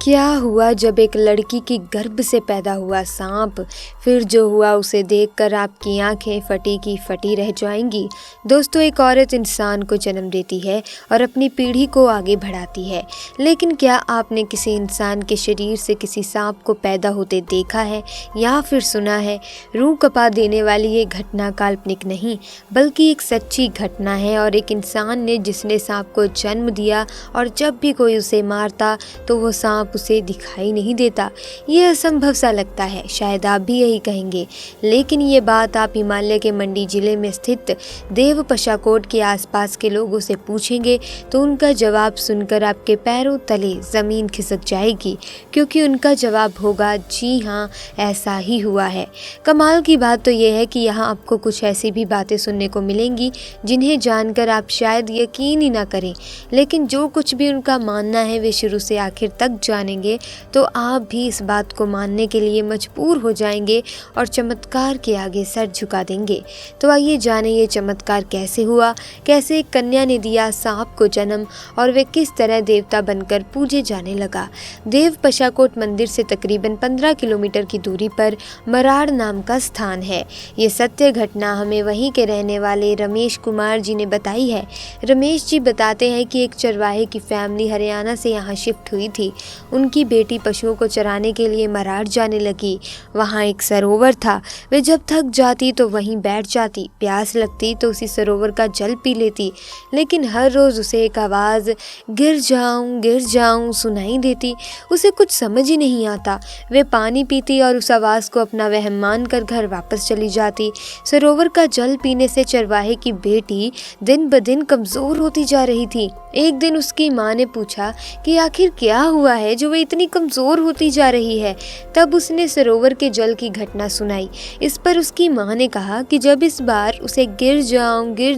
क्या हुआ जब एक लड़की की गर्भ से पैदा हुआ सांप, फिर जो हुआ उसे देखकर आपकी आंखें फटी की फटी रह जाएंगी। दोस्तों, एक औरत इंसान को जन्म देती है और अपनी पीढ़ी को आगे बढ़ाती है, लेकिन क्या आपने किसी इंसान के शरीर से किसी सांप को पैदा होते देखा है या फिर सुना है? रूह कपा देने वाली ये घटना काल्पनिक नहीं बल्कि एक सच्ची घटना है और एक इंसान ने जिसने सांप को जन्म दिया, और जब भी कोई उसे मारता तो वो सांप उसे दिखाई नहीं देता। ये असंभव सा लगता है, शायद आप भी यही कहेंगे, लेकिन ये बात आप हिमालय के मंडी जिले में स्थित देव पशाकोट के आसपास के लोगों से पूछेंगे तो उनका जवाब सुनकर आपके पैरों तले जमीन खिसक जाएगी, क्योंकि उनका जवाब होगा जी हाँ, ऐसा ही हुआ है। कमाल की बात तो ये है कि यहाँ आपको कुछ ऐसी भी बातें सुनने को मिलेंगी जिन्हें जानकर आप शायद यकीन ही ना करें, लेकिन जो कुछ भी उनका मानना है वे शुरू से आखिर तक जानेंगे तो आप भी इस बात को मानने के लिए मजबूर हो जाएंगे और चमत्कार के आगे सर झुका देंगे। तो आइए जानें ये चमत्कार कैसे हुआ, कैसे एक कन्या ने दिया सांप को जन्म और वे किस तरह देवता बनकर पूजे जाने लगा। देव पशाकोट मंदिर से तकरीबन 15 किलोमीटर की दूरी पर मराड़ नाम का स्थान है। ये सत्य घटना हमें वहीं के रहने वाले रमेश कुमार जी ने बताई है। रमेश जी बताते हैं कि एक चरवाहे की फैमिली हरियाणा से यहाँ शिफ्ट हुई थी। उनकी बेटी पशुओं को चराने के लिए मराड़ जाने लगी। वहाँ एक सरोवर था, वे जब थक जाती तो वहीं बैठ जाती, प्यास लगती तो उसी सरोवर का जल पी लेती, लेकिन हर रोज़ उसे एक आवाज़ गिर जाऊं सुनाई देती। उसे कुछ समझ ही नहीं आता। वे पानी पीती और उस आवाज़ को अपना वहम मानकर घर वापस चली जाती। सरोवर का जल पीने से चरवाहे की बेटी दिन ब दिन कमज़ोर होती जा रही थी। एक दिन उसकी माँ ने पूछा कि आखिर क्या हुआ है जो वह इतनी कमज़ोर होती जा रही है। तब उसने सरोवर के जल की घटना सुनाई। इस पर उसकी माँ ने कहा कि जब इस बार उसे गिर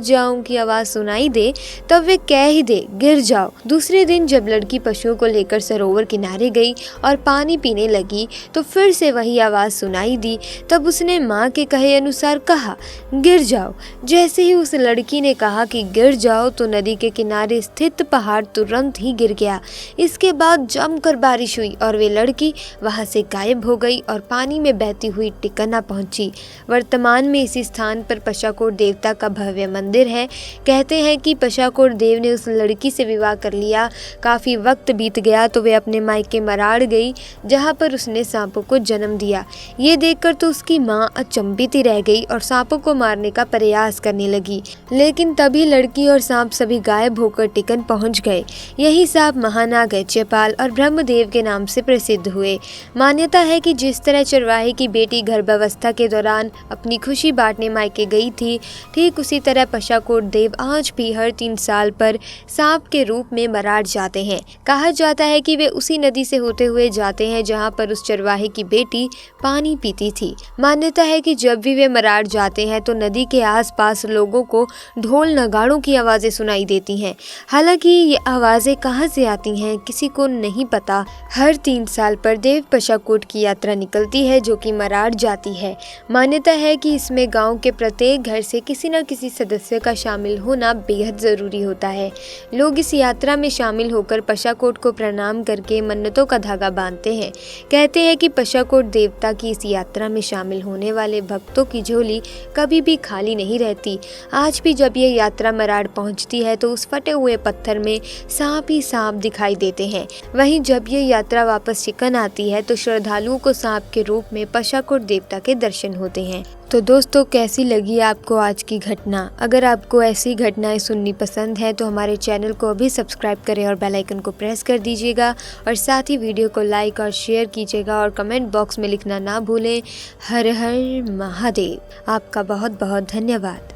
जाऊं की आवाज़ सुनाई दे तब वे कह ही दे गिर जाओ। दूसरे दिन जब लड़की पशुओं को लेकर सरोवर किनारे गई और पानी पीने लगी तो फिर से वही आवाज़ सुनाई दी। तब उसने माँ के कहे अनुसार कहा गिर जाओ। जैसे ही उस लड़की ने कहा कि गिर जाओ तो नदी के किनारे स्थित पहाड़ तुरंत ही गिर गया। इसके बाद जमकर बारिश हुई और वे लड़की वहां से गायब हो गई और पानी में बहती हुई टिकना पहुंची। वर्तमान में इसी स्थान पर पशाकोट देवता का भव्य मंदिर है। कहते हैं कि पशाकोट देव ने उस लड़की से विवाह कर लिया। काफ़ी वक्त बीत गया तो वे अपने मायके मराड़ गई, जहाँ पर उसने सांपों को जन्म दिया। ये देखकर तो उसकी माँ अचंभित ही रह गई और सांपों को मारने का प्रयास करने लगी, लेकिन तभी लड़की और सांप सभी गायब होकर टिकन पहुंच गए। यही सांप महानाग, चेपाल और ब्रह्मदेव के नाम से प्रसिद्ध हुए। मान्यता है कि जिस तरह चरवाहे की बेटी गर्भावस्था के दौरान अपनी खुशी बांटने मायके गई थी, ठीक उसी तरह पशाकोट देव आज भी हर 3 साल पर सांप के रूप में मराड़ जाते हैं। कहा जाता है कि वे उसी नदी से होते हुए जाते हैं जहां पर उस चरवाहे की बेटी पानी पीती थी। मान्यता है कि जब भी वे मराड़ जाते हैं तो नदी के आसपास लोगों को ढोल नगाड़ों की आवाज़ें सुनाई देती हैं। हालांकि ये आवाज़ें कहाँ से आती हैं किसी को नहीं पता। हर 3 साल पर देव पशाकोट की यात्रा निकलती है जो कि मराड़ जाती है। मान्यता है कि इसमें गांव के प्रत्येक घर से किसी न किसी सदस्य का शामिल होना बेहद ज़रूरी होता है। लोग इस यात्रा में शामिल होकर पशाकोट को प्रणाम करके मन्नतों का धागा बांधते हैं। कहते हैं कि पशाकोट देवता की इस यात्रा में शामिल होने वाले भक्तों की झोली कभी भी खाली नहीं रहती। आज भी जब ये यात्रा मराड़ पहुंचती है तो उस फटे हुए पत्थर में सांप ही सांप दिखाई देते हैं। वहीं जब ये यात्रा वापस चिकन आती है तो श्रद्धालुओं को सांप के रूप में पशाकोट देवता के दर्शन होते हैं। तो दोस्तों, कैसी लगी आपको आज की घटना? अगर आपको ऐसी घटनाएं सुननी पसंद है तो हमारे चैनल को अभी सब्सक्राइब करें और बेल आइकन को प्रेस कर दीजिएगा, और साथ ही वीडियो को लाइक और शेयर कीजिएगा और कमेंट बॉक्स में लिखना ना भूलें हर हर महादेव। आपका बहुत बहुत धन्यवाद।